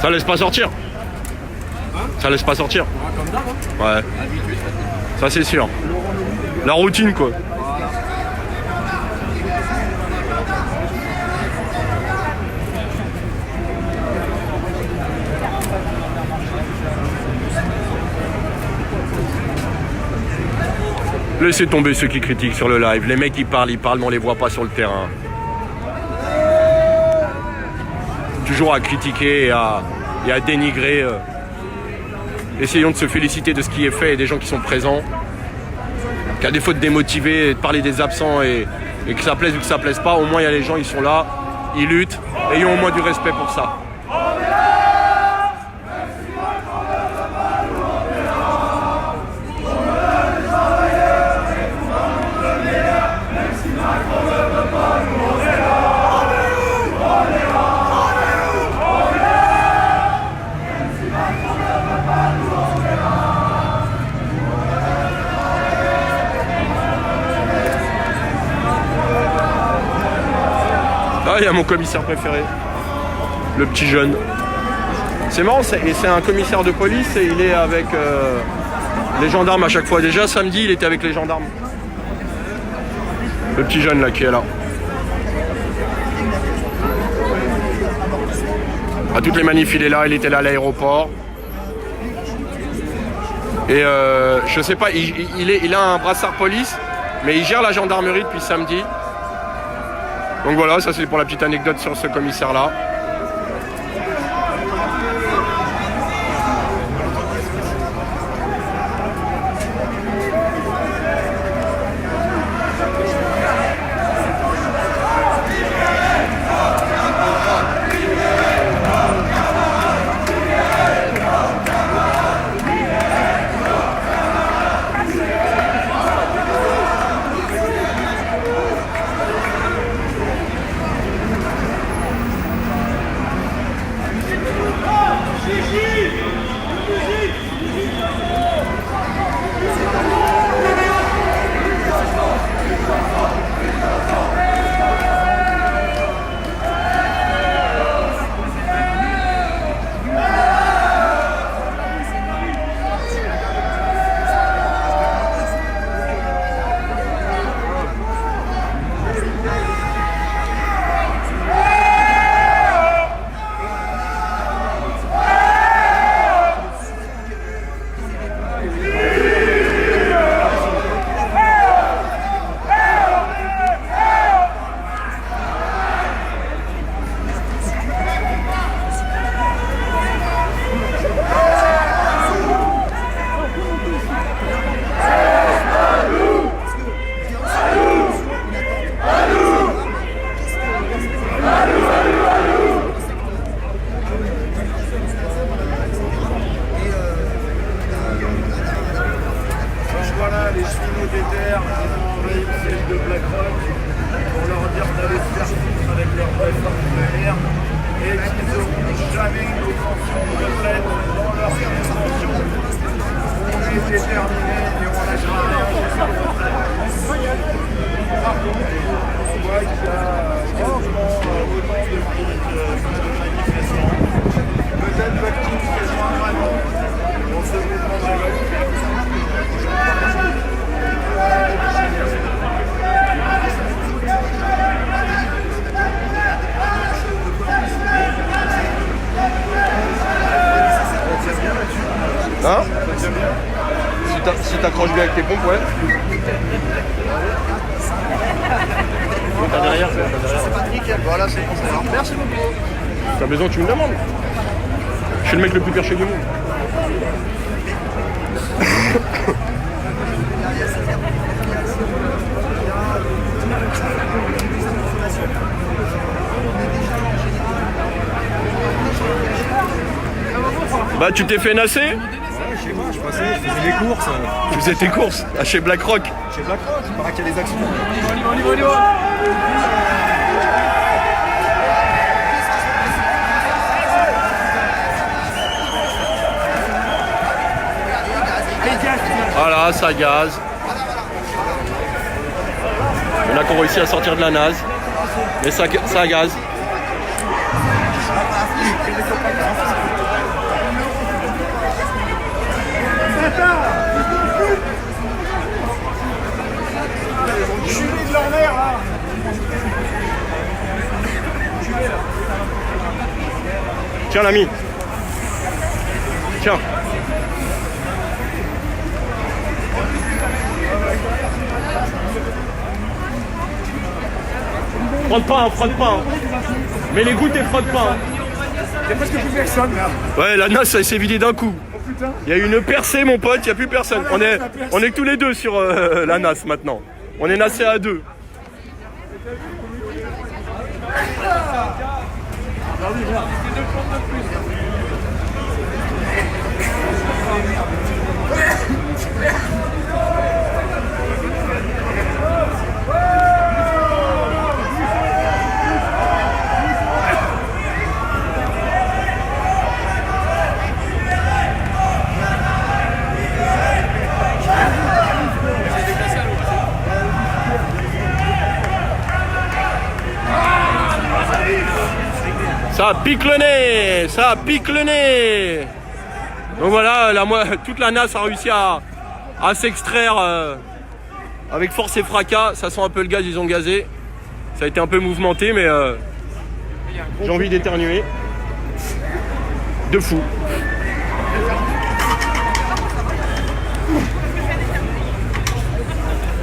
Ça laisse pas sortir. Ça laisse pas sortir. Ouais. Ça c'est sûr. La routine quoi. Laissez tomber ceux qui critiquent sur le live. Les mecs ils parlent, mais on les voit pas sur le terrain. Toujours à critiquer et à dénigrer. Essayons de se féliciter de ce qui est fait et des gens qui sont présents. Qu'à défaut de démotiver et de parler des absents et que ça plaise ou que ça plaise pas, au moins il y a les gens, ils sont là, ils luttent, ayons au moins du respect pour ça. Ah, il y a mon commissaire préféré. Le petit jeune. C'est marrant, c'est un commissaire de police et il est avec les gendarmes à chaque fois. Déjà samedi, il était avec les gendarmes. Le petit jeune là qui est là. À toutes les manifs, il est là, il était là à l'aéroport. Et je sais pas, il a un brassard police, mais il gère la gendarmerie depuis samedi. Donc voilà, ça c'est pour la petite anecdote sur ce commissaire-là. Hein? Si t'accroches bien avec tes pompes, ouais. T'as derrière, c'est nickel. Voilà, c'est pour ça. Merci beaucoup. T'as besoin que tu me demandes. Je suis le mec le plus perché du monde. Bah tu t'es fait nasser? Ouais, chez moi, je faisais des courses. Tu faisais tes courses chez BlackRock? Chez BlackRock, il paraît qu'il y a des actions. On y va. Voilà, ça gaz. Il y en a qui ont réussi à sortir de la naze. Mais ça gaz. De leur mère, là. Tiens l'ami. Tiens. Frotte pas, frotte pas. Mais les gouttes et frotte pas. Il n'y a presque plus personne, là. Ouais, la nasse, ça s'est vidé d'un coup. Il y a eu une percée, mon pote, il n'y a plus personne. On est que tous les deux sur la nasse maintenant. On est nassé à deux. Ça pique le nez, ça pique le nez. Donc voilà, toute la NAS a réussi à s'extraire avec force et fracas. Ça sent un peu le gaz, ils ont gazé. Ça a été un peu mouvementé, mais j'ai envie d'éternuer. De fou.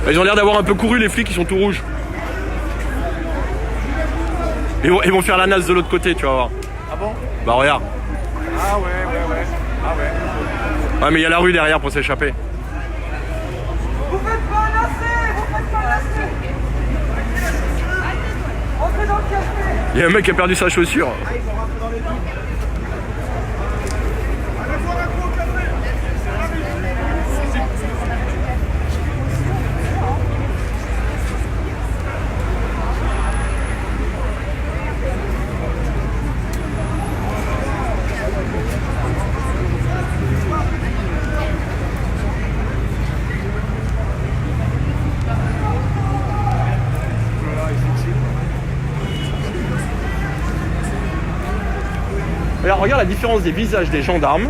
Ils ont l'air d'avoir un peu couru, les flics, ils sont tout rouges. Ils vont faire la NAS de l'autre côté, tu vas voir. Ah bon? Bah regarde. Ah ouais. Ah ouais. Ouais, mais il y a la rue derrière pour s'échapper. Vous faites pas lasser. Entrez dans le café. Il y a un mec qui a perdu sa chaussure. Regarde la différence des visages des gendarmes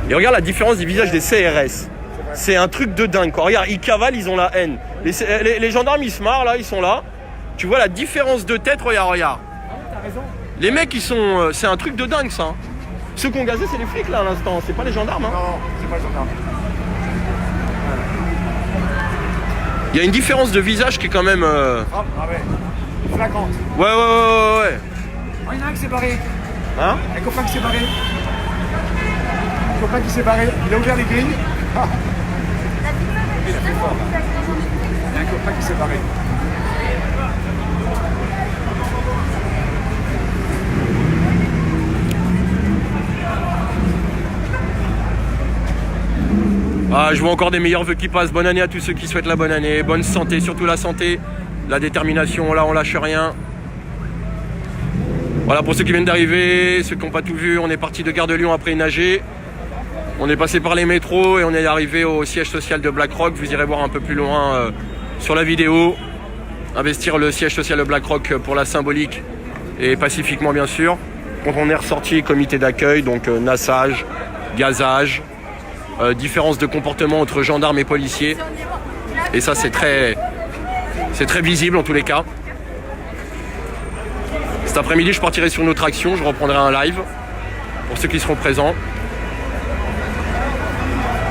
et regarde la différence des visages des CRS. C'est un truc de dingue, quoi. Regarde, ils cavalent, ils ont la haine. Les gendarmes, ils se marrent, là, ils sont là. Tu vois la différence de tête, regarde. T'as raison. Les mecs, ils sont... c'est un truc de dingue, ça. Ceux qui ont gazé, c'est les flics, là, à l'instant. C'est pas les gendarmes, hein. Non, c'est pas le gendarme. Il y a une différence de visage qui est quand même... Ah ouais. Flagrante. Ouais. Oh, il y en a un qui s'est barré. Hein? Un copain qui s'est barré. Il a ouvert les grilles. Ah. Il a fait fort. Il y a un copain qui s'est barré. Ah, je vois encore des meilleurs vœux qui passent. Bonne année à tous ceux qui souhaitent la bonne année. Bonne santé, surtout la santé. La détermination, là, on lâche rien. Voilà, pour ceux qui viennent d'arriver, ceux qui n'ont pas tout vu, on est parti de Gare de Lyon après nager. On est passé par les métros et on est arrivé au siège social de BlackRock. Vous irez voir un peu plus loin sur la vidéo. Investir le siège social de BlackRock pour la symbolique et pacifiquement, bien sûr. Quand on est ressorti, comité d'accueil, donc nassage, gazage, différence de comportement entre gendarmes et policiers. Et ça, c'est très visible en tous les cas. Cet après-midi, je partirai sur une autre action. Je reprendrai un live pour ceux qui seront présents.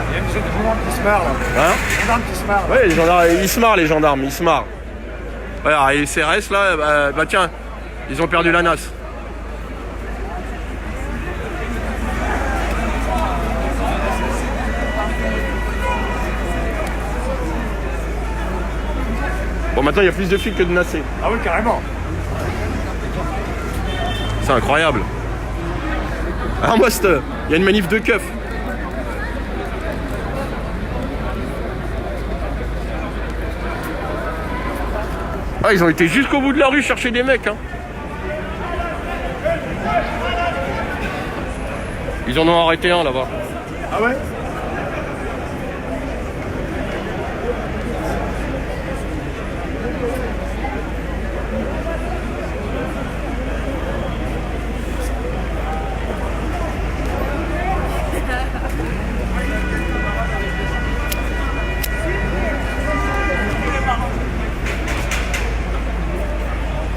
Il y a une gendarme qui se marre là. Hein? Les gendarmes qui se marrent. Ouais, les gendarmes, ils se marrent, les gendarmes, ils se marrent. Voilà, et les CRS là, bah tiens, ils ont perdu la NAS. Bon, maintenant il y a plus de flics que de nassés. Ah oui, carrément. C'est incroyable. Ah, moi, il y a une manif de keufs. Ah, ils ont été jusqu'au bout de la rue chercher des mecs, hein. Ils en ont arrêté un là-bas. Ah ouais?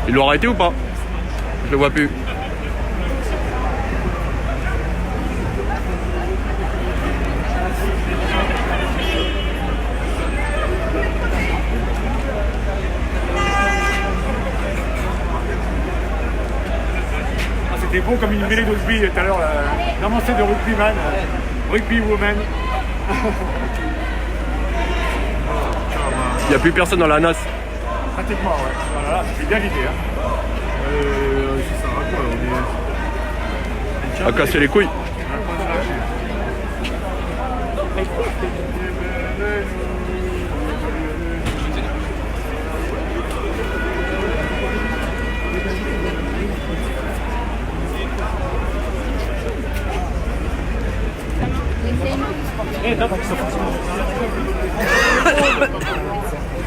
Ils l'ont arrêté ou pas? Je le vois plus. C'était beau comme une mêlée de rugby tout à l'heure. Normalement c'est de rugbyman, rugby woman. Il n'y a plus personne dans la NAS. Pratiquement, ouais. Voilà, c'est bien l'idée. Hein. Ça sert à quoi À casser les couilles.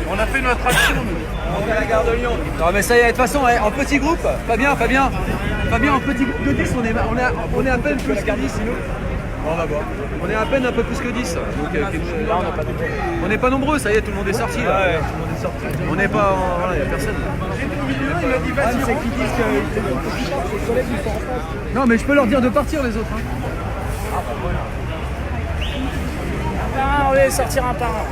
On a fait notre action, nous. On est à la gare de Lyon. Non mais ça y est, de toute façon, en petit groupe, Fabien, en petit groupe de 10, on est à peine plus que 10, sinon. On va voir. On est à peine un peu plus que 10. Donc, là, on n'est pas nombreux, ça y est, tout le monde est sorti. Là. Ouais, tout le monde est sorti. On n'est pas. Voilà, il n'y a personne. Non, mais je peux leur dire de partir, les autres. Hein. On va sortir un par un.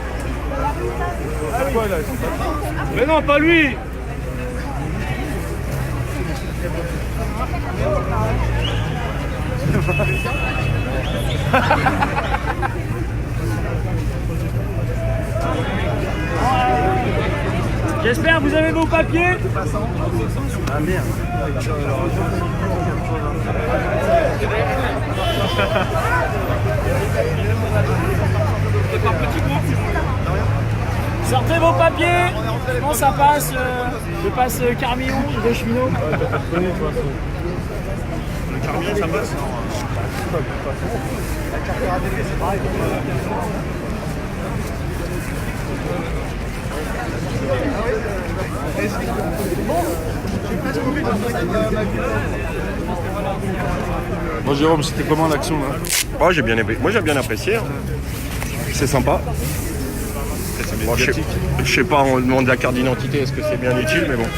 Mais non, pas lui. J'espère que vous avez vos papiers. Ah merde. Sortez vos papiers. Comment ça passe je passe Carmillon, de cheminot. Le Carmillon, ça passe. Bon Jérôme, c'était comment l'action là? Oh, j'ai bien aimé. Moi j'ai bien apprécié. Hein. C'est sympa. Bon, je sais pas, on demande la carte d'identité, est-ce que c'est bien utile, mais bon.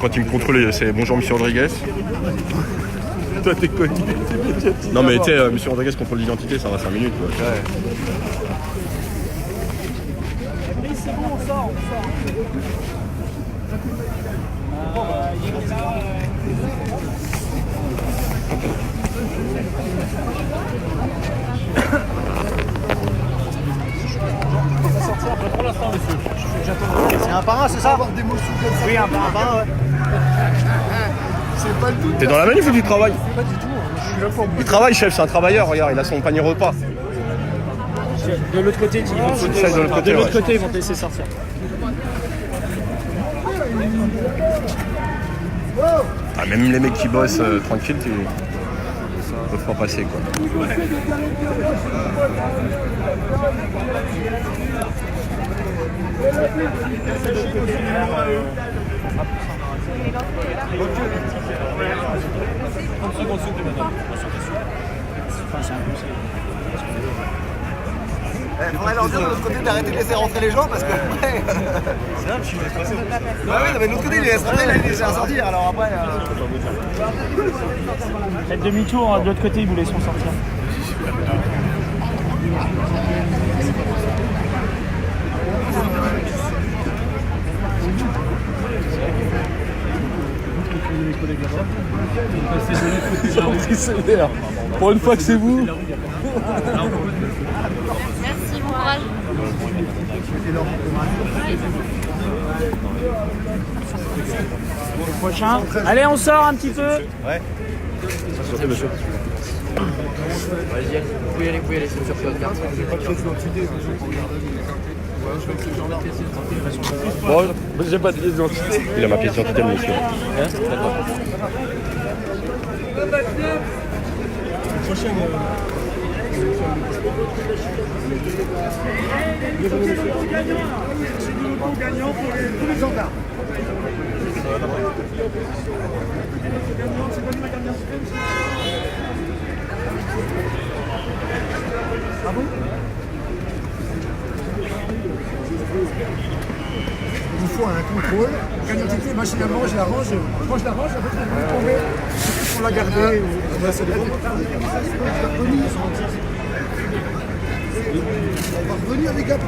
Quand il me contrôle, c'est bonjour monsieur Rodriguez. Toi t'es connu. Non mais tu sais, monsieur Rodriguez contrôle l'identité, ça va 5 minutes quoi. Ouais. C'est bon, on sort. C'est un par un, c'est ça? Oui, un par un, ouais. C'est pas le tout. T'es dans la manif ou tu travailles? Pas du tout. Je suis là pour. Il travaille chef, c'est un travailleur, regarde, il a son panier repas. De l'autre côté, ils vont te C'est de l'autre côté, ouais. côté, ils vont te laisser sortir. Ah, même les mecs qui bossent tranquille, ils peuvent pas passer quoi. Il faudrait leur dire de l'autre côté d'arrêter de laisser rentrer les gens parce que. Ouais. C'est vrai, je suis passé. Bah oui, mais de l'autre côté, il les laisse rentrer, là, il les laisse sortir. Alors après. Faites demi-tour, de l'autre côté, ils vous laisseront sortir. Pour une fois que c'est vous. Merci, bon courage. Prochain. Allez, on sort un petit peu. Ouais. Sortez, monsieur. Vas-y, vous pouvez y aller, c'est sur votre carte. Bon, j'ai pas de pièce d'identité. Il a ma pièce d'identité, monsieur. D'accord. Gagnant pour tous les gendarmes. Ah bon? Il faut un contrôle. Gagnantité, machinalement, je la range. Quand je la range, après, je vais tomber. Pour la garder. Ça dépend. On va revenir, les gars.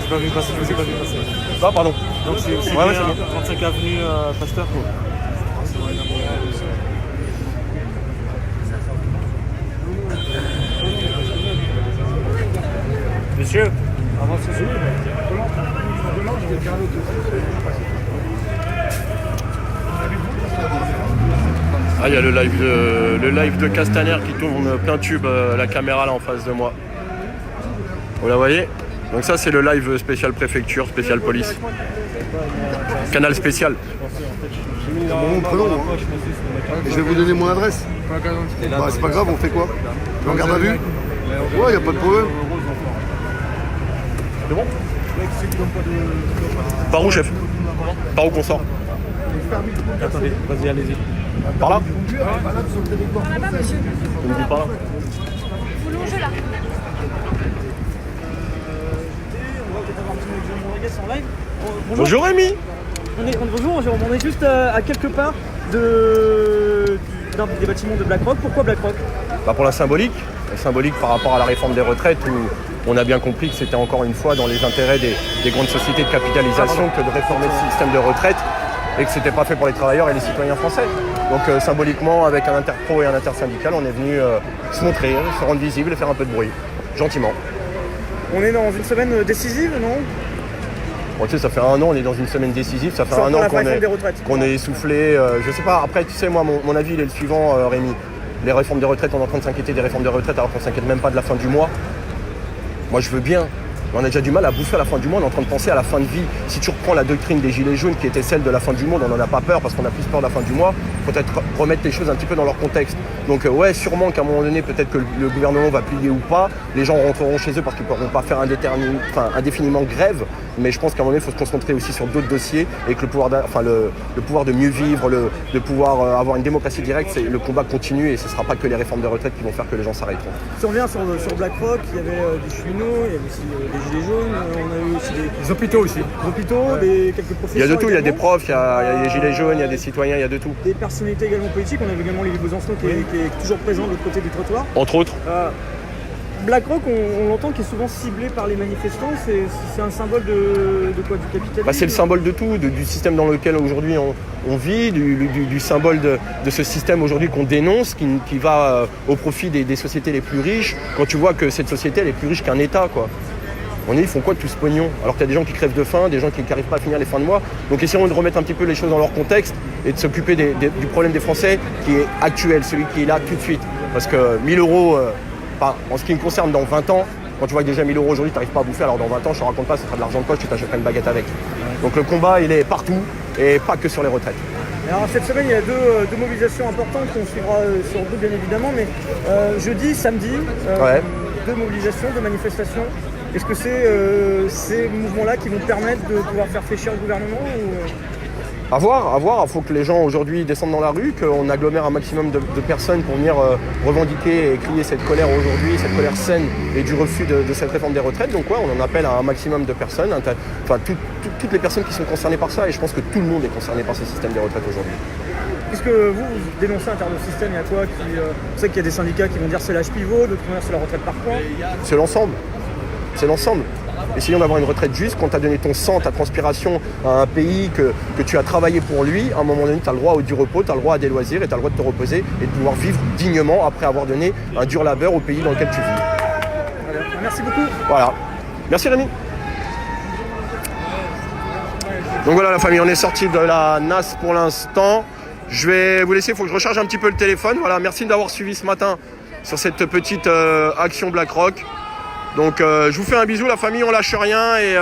J'ai pas vu passer, je vous ai pas vu passer. Ah pardon. Donc c'est Ouais, c'est bon. 35 avenue Pasteur quoi. Monsieur, avancez sur Ah, il y a le live de Castaner qui tourne plein tube, la caméra là en face de moi. Vous la voyez? Donc ça c'est le live spécial préfecture, spécial police. Canal spécial. Mon prénom, hein. Et je vais vous donner mon adresse. Bah, c'est pas grave, on fait quoi? On regarde à vue? Ouais, y a pas de problème. C'est bon? Par où, chef? Par où qu'on sort? Attendez, vas-y, allez-y. Par là? Par là-bas, monsieur. On me dit par là. Vous longez là. Bonjour Rémi. Bonjour, on est juste à quelques pas d'un des bâtiments de BlackRock. Pourquoi BlackRock? Bah pour la symbolique par rapport à la réforme des retraites où on a bien compris que c'était encore une fois dans les intérêts des grandes sociétés de capitalisation que de réformer le système de retraite et que c'était pas fait pour les travailleurs et les citoyens français. Donc symboliquement, avec un interpro et un intersyndical, on est venu se montrer, se rendre visible et faire un peu de bruit, gentiment. On est dans une semaine décisive, non? Bon, tu sais, ça fait 1 an, on est dans une semaine décisive, ça fait 1 an qu'on est essoufflé. Je sais pas, après, tu sais, moi, mon avis, il est le suivant, Rémi. Les réformes des retraites, on est en train de s'inquiéter des réformes de retraite alors qu'on s'inquiète même pas de la fin du mois. Moi, je veux bien. On a déjà du mal à bouffer à la fin du mois, on est en train de penser à la fin de vie. Si tu reprends la doctrine des Gilets jaunes qui était celle de la fin du monde, on n'en a pas peur parce qu'on a plus peur de la fin du mois. Peut-être remettre les choses un petit peu dans leur contexte. Donc ouais, sûrement qu'à un moment donné, peut-être que le gouvernement va plier ou pas. Les gens rentreront chez eux parce qu'ils ne pourront pas faire indéfiniment grève. Mais je pense qu'à un moment donné, il faut se concentrer aussi sur d'autres dossiers et que le pouvoir de mieux vivre, de pouvoir avoir une démocratie directe, c'est le combat continue et ce ne sera pas que les réformes de retraite qui vont faire que les gens s'arrêteront. Si on revient sur BlackRock, il y avait des cheminots, il y avait aussi des Gilets jaunes, on a eu aussi des hôpitaux aussi. Des hôpitaux, quelques professeurs. Il y a de tout, également. il y a des profs, il y a des Gilets jaunes, il y a des citoyens, il y a de tout. Des personnalités également politiques, on a vu également Lily Besançon qui est toujours présent de l'autre côté du trottoir. Entre autres. BlackRock, on l'entend, qui est souvent ciblé par les manifestants, c'est un symbole de quoi? Du capitalisme? C'est le symbole de tout, du système dans lequel aujourd'hui on vit, du symbole de ce système aujourd'hui qu'on dénonce, qui va au profit des sociétés les plus riches, quand tu vois que cette société elle est plus riche qu'un État, quoi. Ils font quoi de tout ce pognon? Alors qu'il y a des gens qui crèvent de faim, des gens qui n'arrivent pas à finir les fins de mois. Donc essayons de remettre un petit peu les choses dans leur contexte et de s'occuper du problème des Français qui est actuel, celui qui est là tout de suite. Parce que 1 000 euros, en ce qui me concerne, dans 20 ans, quand tu vois que déjà 1 000 euros aujourd'hui, tu n'arrives pas à bouffer, alors dans 20 ans, je te raconte pas, ça sera de l'argent de poche, tu t'achèteras une baguette avec. Donc le combat, il est partout et pas que sur les retraites. Alors cette semaine, il y a deux mobilisations importantes qu'on suivra sur deux, bien évidemment, mais jeudi, samedi, 2 mobilisations, 2 manifestations. Est-ce que c'est ces mouvements-là qui vont permettre de pouvoir faire fléchir le gouvernement ou... À voir. Il faut que les gens aujourd'hui descendent dans la rue, qu'on agglomère un maximum de personnes pour venir revendiquer et crier cette colère aujourd'hui, cette colère saine et du refus de cette réforme des retraites. Donc ouais, on en appelle à un maximum de personnes, toutes les personnes qui sont concernées par ça, et je pense que tout le monde est concerné par ce système des retraites aujourd'hui. Qu'est-ce que vous dénoncez en termes de système? Il y a quoi on sait qu'il y a des syndicats qui vont dire c'est l'âge pivot, d'autres vont dire c'est la retraite par points. C'est l'ensemble. Essayons d'avoir une retraite juste. Quand tu as donné ton sang, ta transpiration à un pays que tu as travaillé pour lui, à un moment donné, tu as le droit du repos, tu as le droit à des loisirs et tu as le droit de te reposer et de pouvoir vivre dignement après avoir donné un dur labeur au pays dans lequel tu vis. Merci beaucoup. Voilà. Merci Rémi. Donc voilà la famille, on est sorti de la NAS pour l'instant. Je vais vous laisser, il faut que je recharge un petit peu le téléphone. Voilà, merci d'avoir suivi ce matin sur cette petite action BlackRock. Donc je vous fais un bisou la famille, on lâche rien et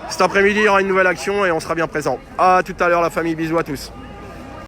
cet après-midi il y aura une nouvelle action et on sera bien présent. À tout à l'heure la famille, bisous à tous.